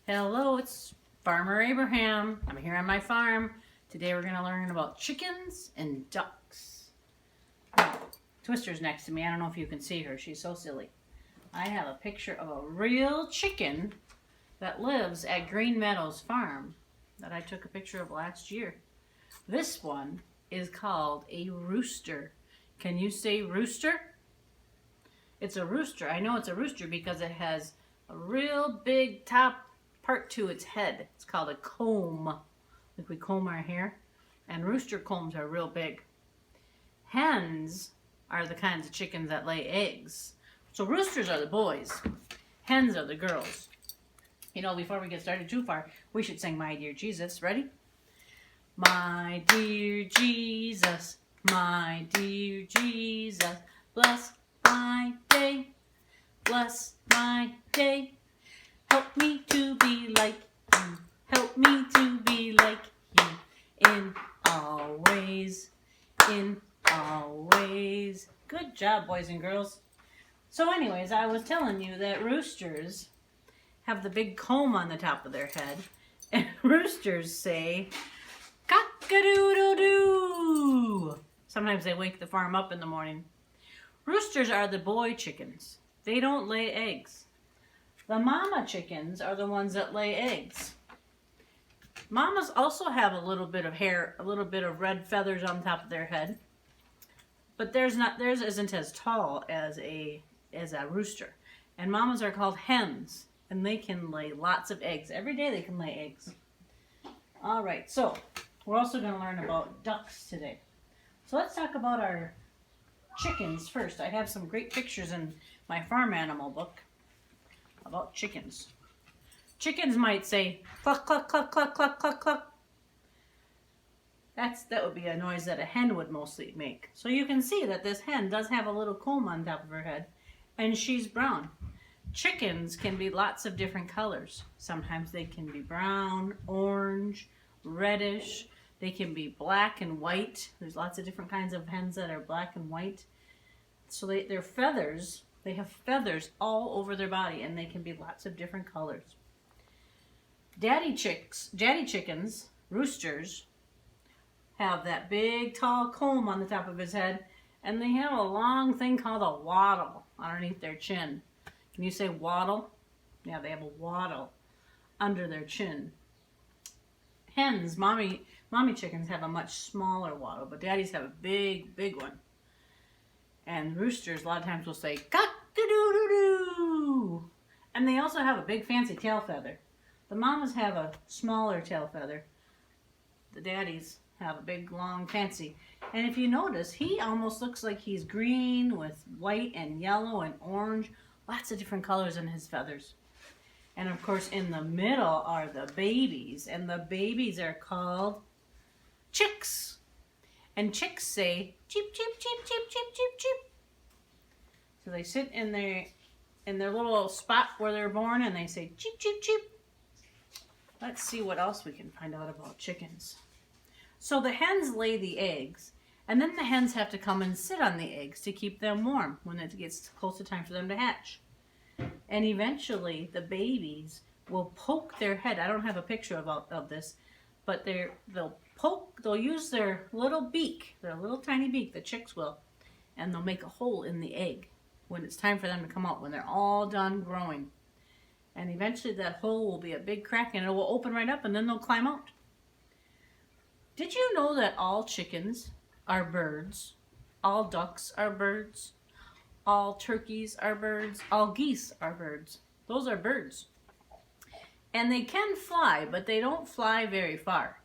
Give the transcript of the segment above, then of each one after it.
Hello, it's Farmer Abraham. I'm here on my farm. Today we're going to learn about chickens and ducks. Now, Twister's next to me. I don't know if you can see her. She's so silly. I have a picture of a real chicken that lives at Green Meadows Farm that I took a picture of last year. This one is called a rooster. Can you say rooster? It's a rooster. I know it's a rooster because it has a real big top part to its head. It's called a comb, like we comb our hair. And rooster combs are real big. Hens are the kinds of chickens that lay eggs. So roosters are the boys. Hens are the girls. You know, before we get started too far, we should sing My Dear Jesus. Ready? My dear Jesus, my dear Jesus, bless my day, bless my day. Help me to be like you, help me to be like you, in all ways, in all ways. Good job, boys and girls. So anyways, I was telling you that roosters have the big comb on the top of their head, and roosters say, cock-a-doodle-doo. Sometimes they wake the farm up in the morning. Roosters are the boy chickens. They don't lay eggs. The mama chickens are the ones that lay eggs. Mamas also have a little bit of hair, a little bit of red feathers on top of their head, but theirs isn't as tall as a rooster. And mamas are called hens, and they can lay lots of eggs. Every day they can lay eggs. All right, so we're also going to learn about ducks today. So let's talk about our chickens first. I have some great pictures in my farm animal book about chickens. Chickens might say cluck, cluck, cluck, cluck, cluck, cluck, cluck. That would be a noise that a hen would mostly make. So you can see that this hen does have a little comb on top of her head, and she's brown. Chickens can be lots of different colors. Sometimes they can be brown, orange, reddish. They can be black and white. There's lots of different kinds of hens that are black and white. So their feathers, they have feathers all over their body, and they can be lots of different colors. Daddy chickens, roosters, have that big tall comb on the top of his head, and they have a long thing called a wattle underneath their chin. Can you say wattle? Yeah, they have a wattle under their chin. Hens, mommy chickens have a much smaller wattle, but daddies have a big, big one. And roosters a lot of times will say cock-a-doodle-doo. And they also have a big fancy tail feather. The mamas have a smaller tail feather. The daddies have a big, long, fancy. And if you notice, he almost looks like he's green with white and yellow and orange. Lots of different colors in his feathers. And of course, in the middle are the babies. And the babies are called chicks. And chicks say cheep, cheep, cheep, cheep, cheep, cheep, cheep. So they sit in their little spot where they're born, and they say cheep, cheep, cheep. Let's see what else we can find out about chickens. So the hens lay the eggs, and then the hens have to come and sit on the eggs to keep them warm when it gets close to time for them to hatch. And eventually the babies will poke their head. I don't have a picture of this, but they'll use their little beak, their little tiny beak, the chicks will, and they'll make a hole in the egg when it's time for them to come out, when they're all done growing. And eventually that hole will be a big crack, and it will open right up, and then they'll climb out. Did you know that all chickens are birds? All ducks are birds? All turkeys are birds? All geese are birds? Those are birds. And they can fly, but they don't fly very far.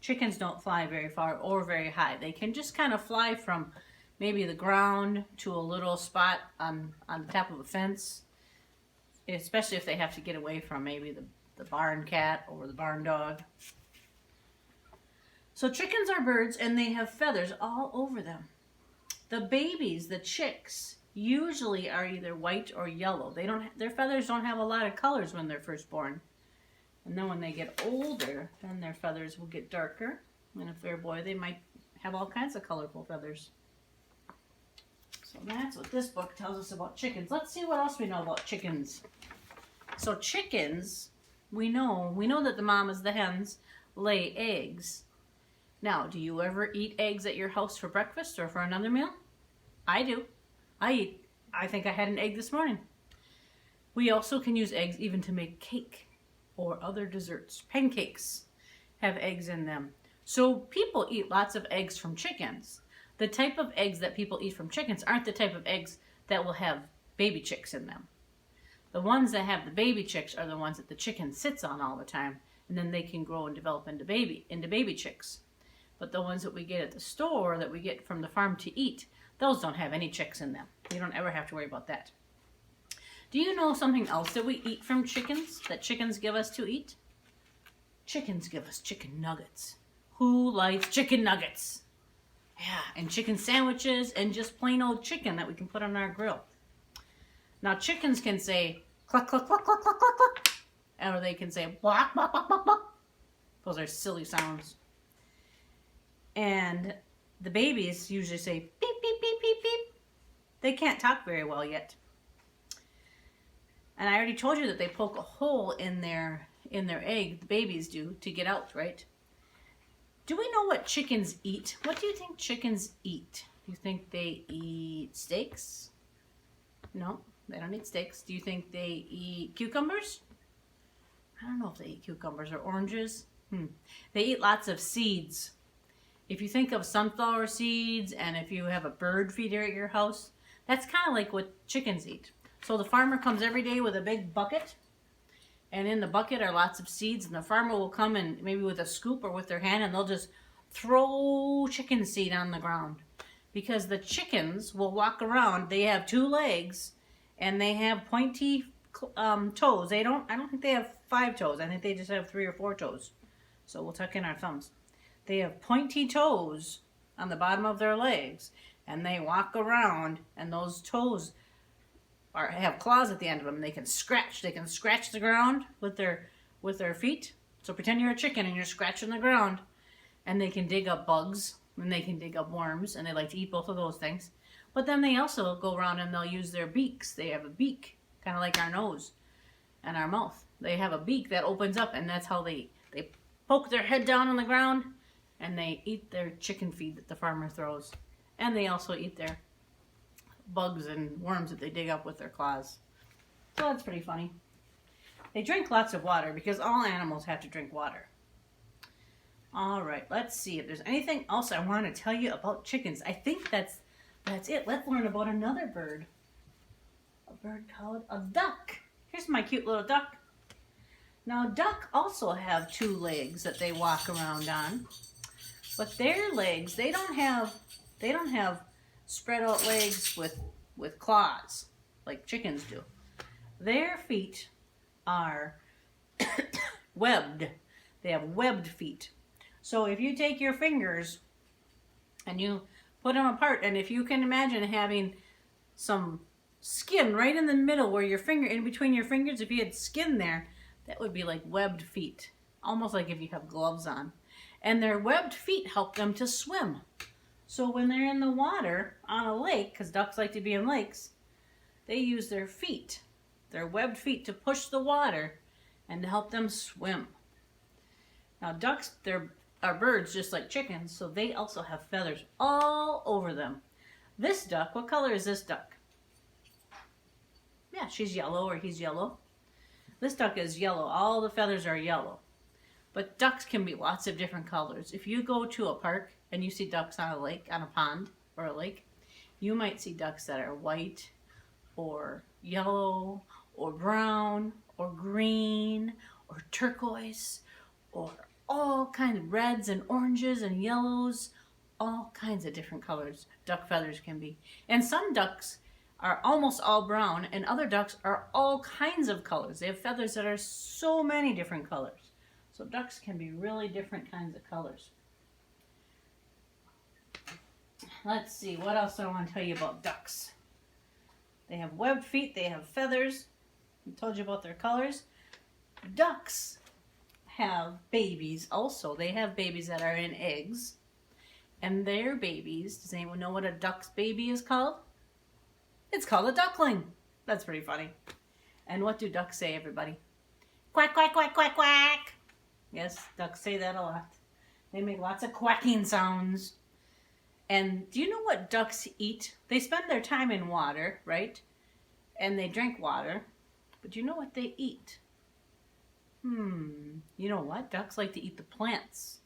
Chickens don't fly very far or very high. They can just kind of fly from maybe the ground to a little spot on the top of a fence, especially if they have to get away from maybe the barn cat or the barn dog. So chickens are birds, and they have feathers all over them. The babies, the chicks, usually are either white or yellow. Their feathers don't have a lot of colors when they're first born. And then when they get older, then their feathers will get darker. And if they're a boy, they might have all kinds of colorful feathers. So that's what this book tells us about chickens. Let's see what else we know about chickens. So chickens we know that the mamas, the hens, lay eggs. Now, do you ever eat eggs at your house for breakfast or for another meal? I do. I think I had an egg this morning. We also can use eggs even to make cake or other desserts. Pancakes have eggs in them. So people eat lots of eggs from chickens. The type of eggs that people eat from chickens aren't the type of eggs that will have baby chicks in them. The ones that have the baby chicks are the ones that the chicken sits on all the time, and then they can grow and develop into baby chicks. But the ones that we get at the store, that we get from the farm to eat, those don't have any chicks in them. You don't ever have to worry about that. Do you know something else that we eat from chickens, that chickens give us to eat? Chickens give us chicken nuggets. Who likes chicken nuggets? Yeah, and chicken sandwiches and just plain old chicken that we can put on our grill. Now chickens can say cluck, cluck, cluck, cluck, cluck, cluck, cluck. Or they can say bwak, bwak, bwak, bwak, bwak. Those are silly sounds. And the babies usually say beep, beep, beep, beep, beep. They can't talk very well yet. And I already told you that they poke a hole in their egg, the babies do, to get out, right? Do we know what chickens eat? What do you think chickens eat? Do you think they eat steaks? No, they don't eat steaks. Do you think they eat cucumbers? I don't know if they eat cucumbers or oranges. They eat lots of seeds. If you think of sunflower seeds, and if you have a bird feeder at your house, that's kind of like what chickens eat. So the farmer comes every day with a big bucket, and in the bucket are lots of seeds, and the farmer will come and maybe with a scoop or with their hand, and they'll just throw chicken seed on the ground. Because the chickens will walk around, they have 2 legs, and they have pointy toes. I don't think they have 5 toes. I think they just have 3 or 4 toes. So we'll tuck in our thumbs. They have pointy toes on the bottom of their legs, and they walk around, and those toes have claws at the end of them. They can scratch the ground with their feet. So pretend you're a chicken and you're scratching the ground, and they can dig up bugs, and they can dig up worms, and they like to eat both of those things. But then they also go around and they'll use their beaks. They have a beak, kind of like our nose and our mouth. They have a beak that opens up, and that's how they poke their head down on the ground, and they eat their chicken feed that the farmer throws. And they also eat their bugs and worms that they dig up with their claws. So that's pretty funny. They drink lots of water because all animals have to drink water. All right, let's see if there's anything else I want to tell you about chickens. I think that's it. Let's learn about another bird. A bird called a duck. Here's my cute little duck. Now, duck also have 2 legs that they walk around on, but their legs, they don't have spread out legs with claws like chickens do. Their feet are webbed. They have webbed feet. So if you take your fingers and you put them apart, and if you can imagine having some skin right in the middle where your finger, in between your fingers, if you had skin there, that would be like webbed feet. Almost like if you have gloves on. And their webbed feet help them to swim. So when they're in the water on a lake, because ducks like to be in lakes, they use their feet, their webbed feet, to push the water and to help them swim. Now ducks, are birds just like chickens, so they also have feathers all over them. This duck, what color is this duck? Yeah, she's yellow, or he's yellow. This duck is yellow. All the feathers are yellow. But ducks can be lots of different colors. If you go to a park and you see ducks on a lake, on a pond or a lake, you might see ducks that are white or yellow or brown or green or turquoise or all kinds of reds and oranges and yellows, all kinds of different colors duck feathers can be. And some ducks are almost all brown, and other ducks are all kinds of colors. They have feathers that are so many different colors. So ducks can be really different kinds of colors. Let's see, what else do I want to tell you about ducks? They have webbed feet, they have feathers. I told you about their colors. Ducks have babies also. They have babies that are in eggs. And their babies, does anyone know what a duck's baby is called? It's called a duckling. That's pretty funny. And what do ducks say, everybody? Quack, quack, quack, quack, quack. Yes, ducks say that a lot. They make lots of quacking sounds. And do you know what ducks eat? They spend their time in water, right? And they drink water. But do you know what they eat? You know what? Ducks like to eat the plants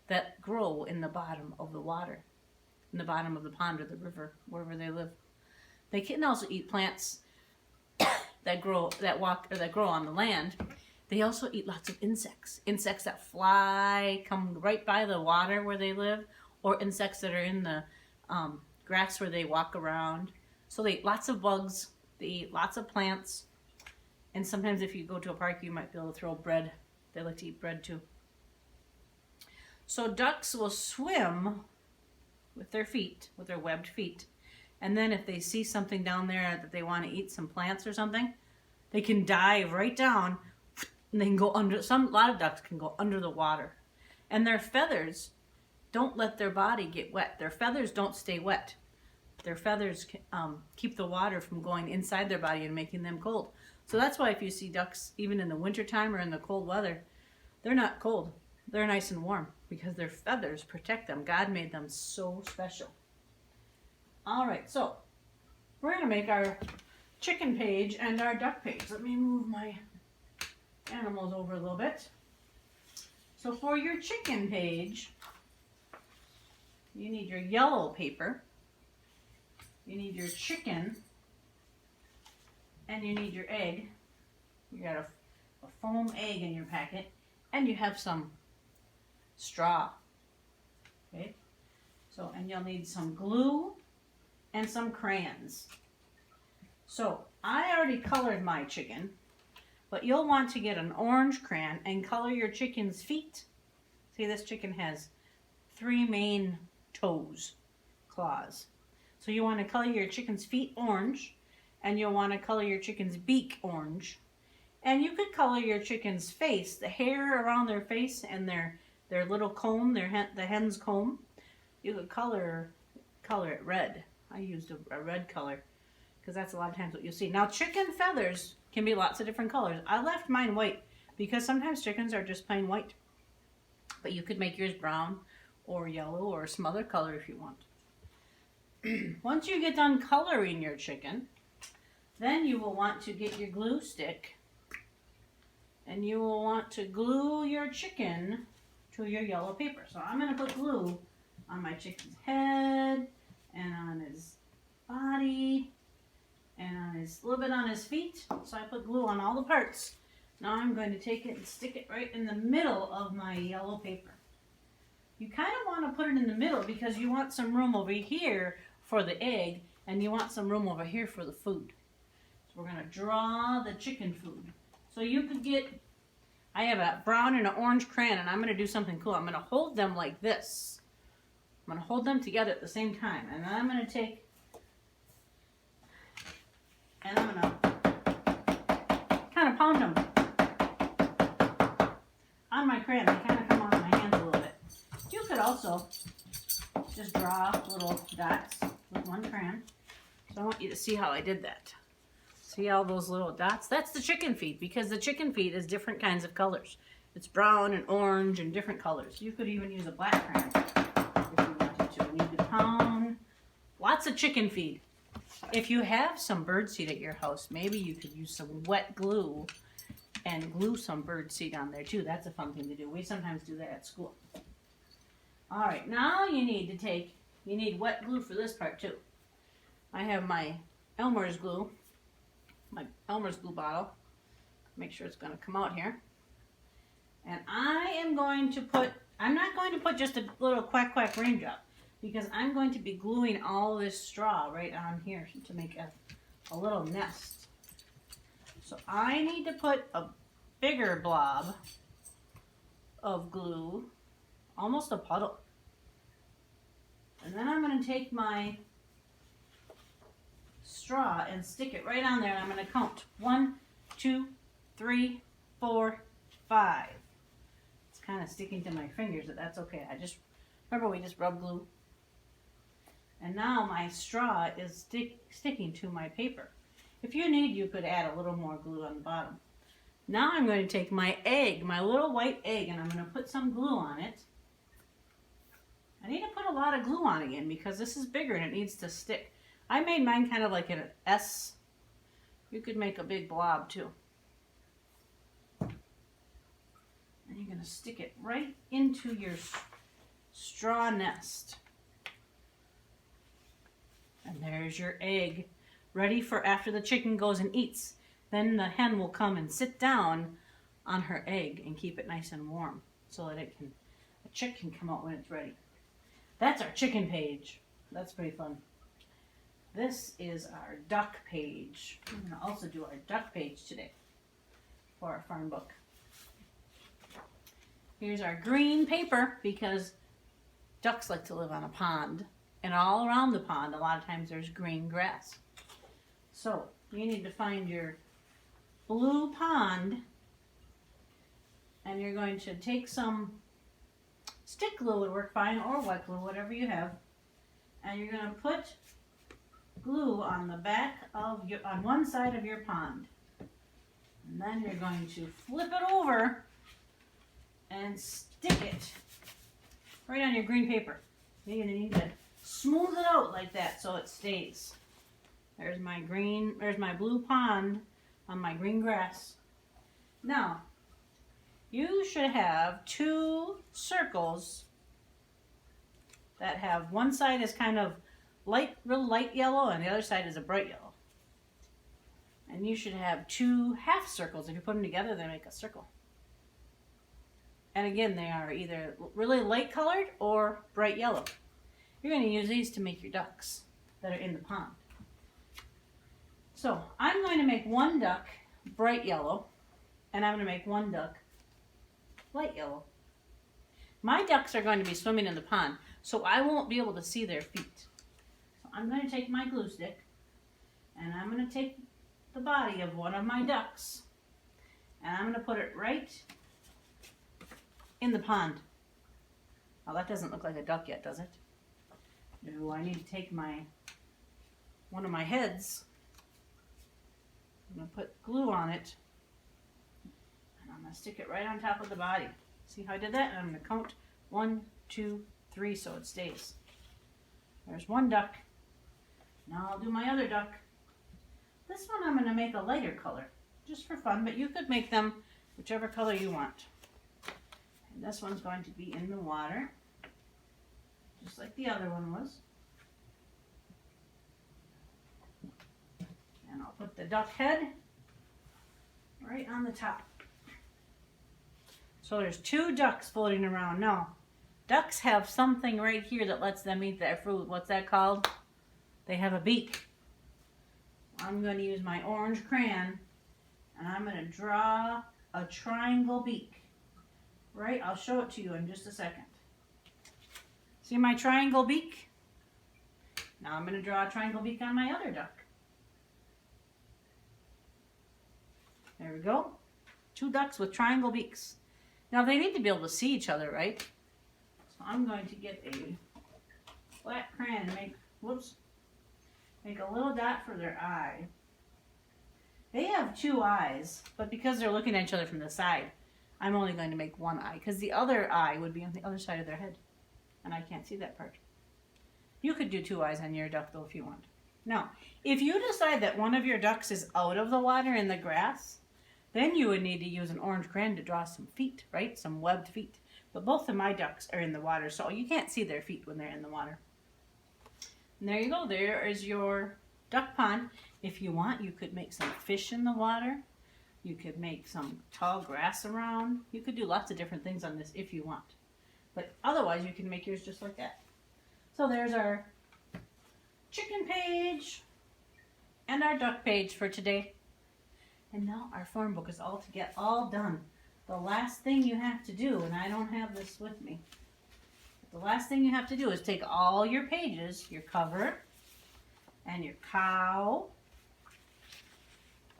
that grow in the bottom of the water, in the bottom of the pond or the river, wherever they live. They can also eat plants that grow on the land. They also eat lots of insects. Insects that fly, come right by the water where they live, or insects that are in the grass where they walk around. So they eat lots of bugs. They eat lots of plants. And sometimes if you go to a park, you might be able to throw bread. They like to eat bread too. So ducks will swim with their feet, with their webbed feet. And then if they see something down there that they want to eat, some plants or something, they can dive right down and they can go under. A lot of ducks can go under the water. And their feathers don't let their body get wet. Their feathers don't stay wet. Their feathers keep the water from going inside their body and making them cold. So that's why if you see ducks, even in the wintertime or in the cold weather, they're not cold. They're nice and warm because their feathers protect them. God made them so special. All right, so we're going to make our chicken page and our duck page. Let me move my animals over a little bit. So for your chicken page, you need your yellow paper. You need your chicken. And you need your egg. You got a foam egg in your packet. And you have some straw. Okay? So, and you'll need some glue and some crayons. So, I already colored my chicken. But you'll want to get an orange crayon and color your chicken's feet. See, this chicken has 3 main toes, claws. So you want to color your chicken's feet orange. And you'll want to color your chicken's beak orange. And you could color your chicken's face, the hair around their face and their little comb, the hen's comb. You could color it red. I used a red color because that's a lot of times what you'll see. Now chicken feathers can be lots of different colors. I left mine white because sometimes chickens are just plain white. But you could make yours brown or yellow or some other color if you want. Once you get done coloring your chicken, then you will want to get your glue stick and you will want to glue your chicken to your yellow paper. So I'm going to put glue on my chicken's head and on his body and on a little bit on his feet. So I put glue on all the parts. Now I'm going to take it and stick it right in the middle of my yellow paper. You kind of want to put it in the middle because you want some room over here for the egg and you want some room over here for the food. We're going to draw the chicken food. So you could get, I have a brown and an orange crayon and I'm going to do something cool. I'm going to hold them like this. I'm going to hold them together at the same time. And then I'm going to take, and I'm going to kind of pound them on my crayon. They kind of come off my hands a little bit. You could also just draw little dots with one crayon. So I want you to see how I did that. See all those little dots? That's the chicken feet because the chicken feet is different kinds of colors. It's brown and orange and different colors. You could even use a black crayon if you wanted to. And you could pound lots of chicken feet. If you have some birdseed at your house, maybe you could use some wet glue and glue some birdseed on there too. That's a fun thing to do. We sometimes do that at school. All right, now you need wet glue for this part too. I have my Elmer's glue bottle. Make sure it's going to come out here. And I'm not going to put just a little quack quack raindrop because I'm going to be gluing all this straw right on here to make a little nest. So I need to put a bigger blob of glue, almost a puddle. And then I'm going to take my straw and stick it right on there, and I'm going to count 1, 2, 3, 4, 5. It's kind of sticking to my fingers, but that's okay. Remember we just rubbed glue. And now my straw is sticking to my paper. If you need, you could add a little more glue on the bottom. Now I'm going to take my egg, my little white egg, and I'm going to put some glue on it. I need to put a lot of glue on again because this is bigger and it needs to stick. I made mine kind of like an S. You could make a big blob too. And you're going to stick it right into your straw nest. And there's your egg, ready for after the chicken goes and eats. Then the hen will come and sit down on her egg and keep it nice and warm so that the chick can come out when it's ready. That's our chicken page. That's pretty fun. This is our duck page. I'm going to also do our duck page today for our farm book. Here's our green paper because ducks like to live on a pond. And all around the pond, a lot of times there's green grass. So you need to find your blue pond, and you're going to take some stick glue, would work fine, or wet glue, whatever you have, and you're going to put glue on the back of on one side of your pond, and then you're going to flip it over and stick it right on your green paper. You're going to need to smooth it out like that so it stays. There's my blue pond on my green grass. Now, you should have 2 circles that have one side is kind of real light yellow and the other side is a bright yellow. And you should have 2 half circles. If you put them together, they make a circle. And again, they are either really light colored or bright yellow. You're going to use these to make your ducks that are in the pond. So I'm going to make one duck bright yellow, and I'm going to make one duck light yellow. My ducks are going to be swimming in the pond, so I won't be able to see their feet. So I'm going to take my glue stick, and I'm going to take the body of one of my ducks, and I'm going to put it right in the pond. Oh, that doesn't look like a duck yet, does it? No, I need to take one of my heads. I'm going to put glue on it, and I'm going to stick it right on top of the body. See how I did that? And I'm going to count 1, 2, 3 so it stays. There's one duck. Now I'll do my other duck. This one I'm going to make a lighter color, just for fun, but you could make them whichever color you want. And this one's going to be in the water, just like the other one was. And I'll put the duck head right on the top. So there's 2 ducks floating around. Now, ducks have something right here that lets them eat their food. What's that called? They have a beak. I'm going to use my orange crayon, and I'm going to draw a triangle beak. Right? I'll show it to you in just a second. See my triangle beak? Now I'm going to draw a triangle beak on my other duck. There we go. 2 ducks with triangle beaks. Now they need to be able to see each other, right? So I'm going to get a flat crayon and make a little dot for their eye. They have 2 eyes, but because they're looking at each other from the side, I'm only going to make one eye, because the other eye would be on the other side of their head, and I can't see that part. You could do 2 eyes on your duck, though, if you want. Now, if you decide that one of your ducks is out of the water in the grass, then you would need to use an orange crayon to draw some feet, right? Some webbed feet. But both of my ducks are in the water, so you can't see their feet when they're in the water. And there you go. There is your duck pond. If you want, you could make some fish in the water. You could make some tall grass around. You could do lots of different things on this if you want. But otherwise, you can make yours just like that. So there's our chicken page and our duck page for today. And now our farm book is all done. The last thing you have to do, and I don't have this with me, but the last thing you have to do is take all your pages, your cover, and your cow,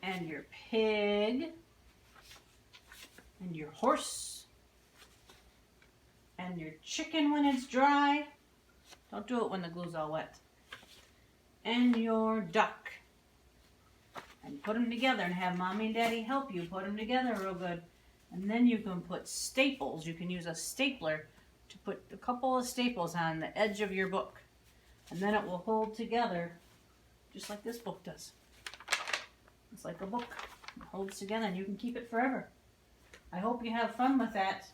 and your pig, and your horse, and your chicken when it's dry. Don't do it when the glue's all wet. And your duck. and put them together and have Mommy and Daddy help you put them together real good. And then you can put staples. You can use a stapler to put a couple of staples on the edge of your book. And then it will hold together just like this book does. It's like a book. It holds together and you can keep it forever. I hope you have fun with that.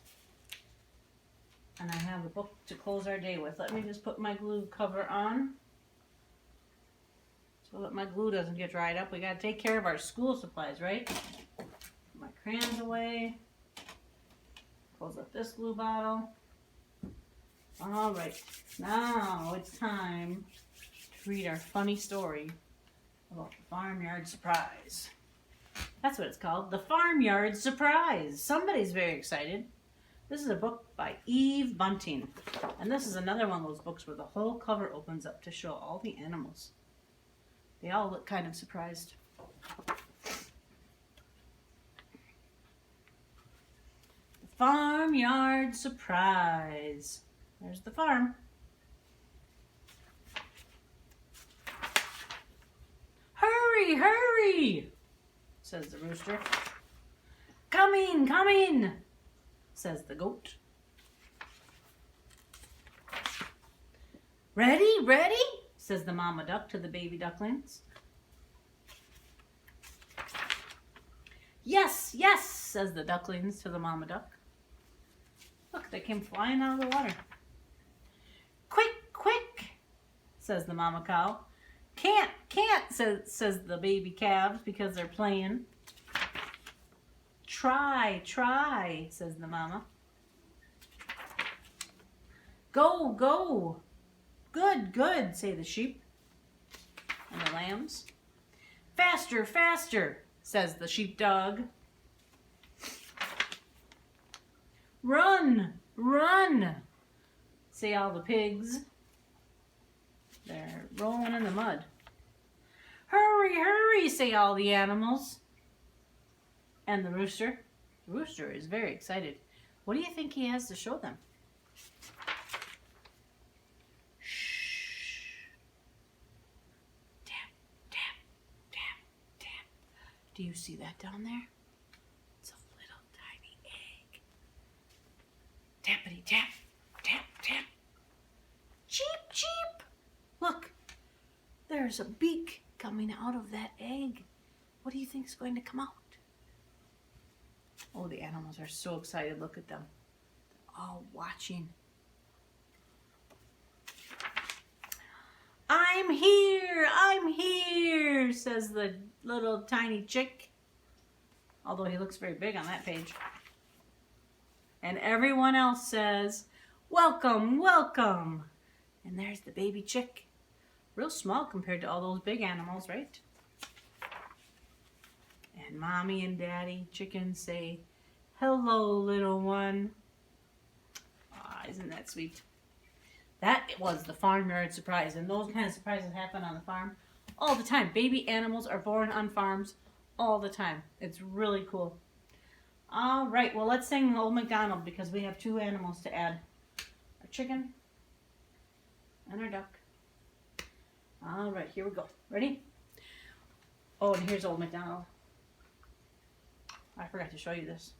And I have a book to close our day with. Let me just put my glue cover on so that my glue doesn't get dried up. We got to take care of our school supplies, right? Put my crayons away. Close up this glue bottle. All right, now it's time to read our funny story about the Farmyard Surprise. That's what it's called, the Farmyard Surprise. Somebody's very excited. This is a book by Eve Bunting. And this is another one of those books where the whole cover opens up to show all the animals. They all look kind of surprised. The Farmyard Surprise. There's the farm. Hurry, hurry, says the rooster. Coming, coming, says the goat. Ready, ready, says the mama duck to the baby ducklings. Yes, yes, says the ducklings to the mama duck. Look, they came flying out of the water. Quick, quick, says the mama cow. Can't, says the baby calves because they're playing. Try, try, says the mama. Go, go. Good, good, say the sheep and the lambs. Faster, faster, says the sheepdog. Run, run, say all the pigs. They're rolling in the mud. Hurry, hurry, say all the animals. And the rooster. The rooster is very excited. What do you think he has to show them? Shh. Tap, tap, tap, tap. Do you see that down there? It's a little tiny egg. Tappity tap, tap, tap. Cheep, cheep. Look, there's a beak coming out of that egg. What do you think is going to come out? Oh, the animals are so excited. Look at them. They're all watching. I'm here, says the little tiny chick. Although he looks very big on that page. And everyone else says, welcome, welcome. And there's the baby chick. Real small compared to all those big animals, right? And Mommy and Daddy chickens say, hello, little one. Ah, isn't that sweet? That was the Farmyard Surprise. And those kind of surprises happen on the farm all the time. Baby animals are born on farms all the time. It's really cool. All right, well, let's sing Old MacDonald because we have two animals to add. Our chicken and our duck. All right, here we go. Ready? Oh, and here's Old MacDonald. I forgot to show you this.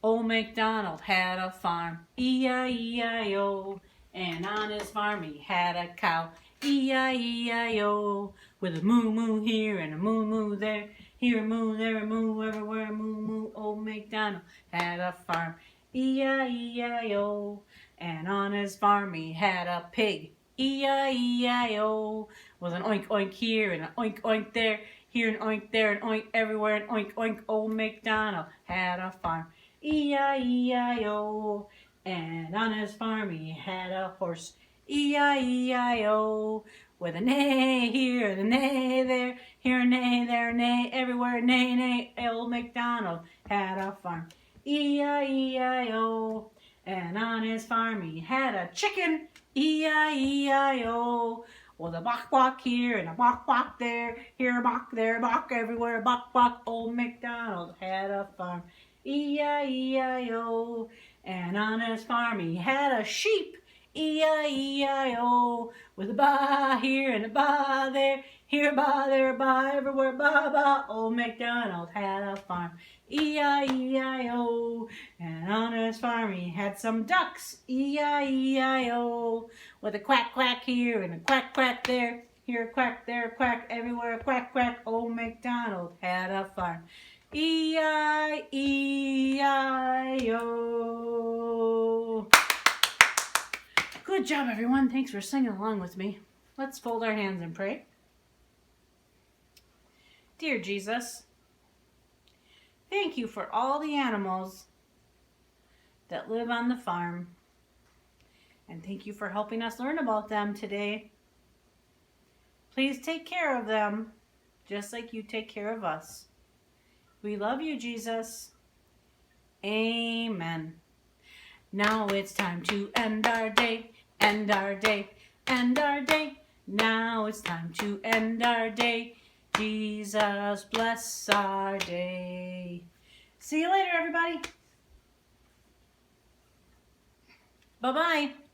Old MacDonald had a farm, E-I-E-I-O, and on his farm he had a cow, E-I-E-I-O, with a moo-moo here and a moo-moo there, here a moo, there a moo, everywhere a moo-moo. Old MacDonald had a farm, E-I-E-I-O, and on his farm he had a pig, E-I-E-I-O, with an oink oink here and an oink oink there, here an oink, there an oink, everywhere an oink oink. Old MacDonald had a farm, E-I-E-I-O, and on his farm he had a horse, E-I-E-I-O, with a neigh here and a neigh there, here a neigh, there a neigh, everywhere a neigh, neigh. Old MacDonald had a farm, E-I-E-I-O, and on his farm he had a chicken, E-I-E-I-O, with a bok bok here and a bok bok there, here a bok, there a bok, everywhere a bok bok. Old MacDonald had a farm, E-I-E-I-O, and on his farm he had a sheep, E-I-E-I-O, with a ba here and a ba there, here a ba, there a ba, everywhere ba ba. Old MacDonald had a farm, E-I-E-I-O, and on his farm he had some ducks, E-I-E-I-O, with a quack quack here and a quack quack there, here a quack, there a quack, everywhere a quack quack. Old MacDonald had a farm, E-I-E-I-O. Good job, everyone. Thanks for singing along with me. Let's fold our hands and pray. Dear Jesus, thank you for all the animals that live on the farm. And thank you for helping us learn about them today. Please take care of them, just like you take care of us. We love you, Jesus. Amen. Now it's time to end our day, end our day, end our day. Now it's time to end our day. Jesus bless our day. See you later, everybody. Bye-bye.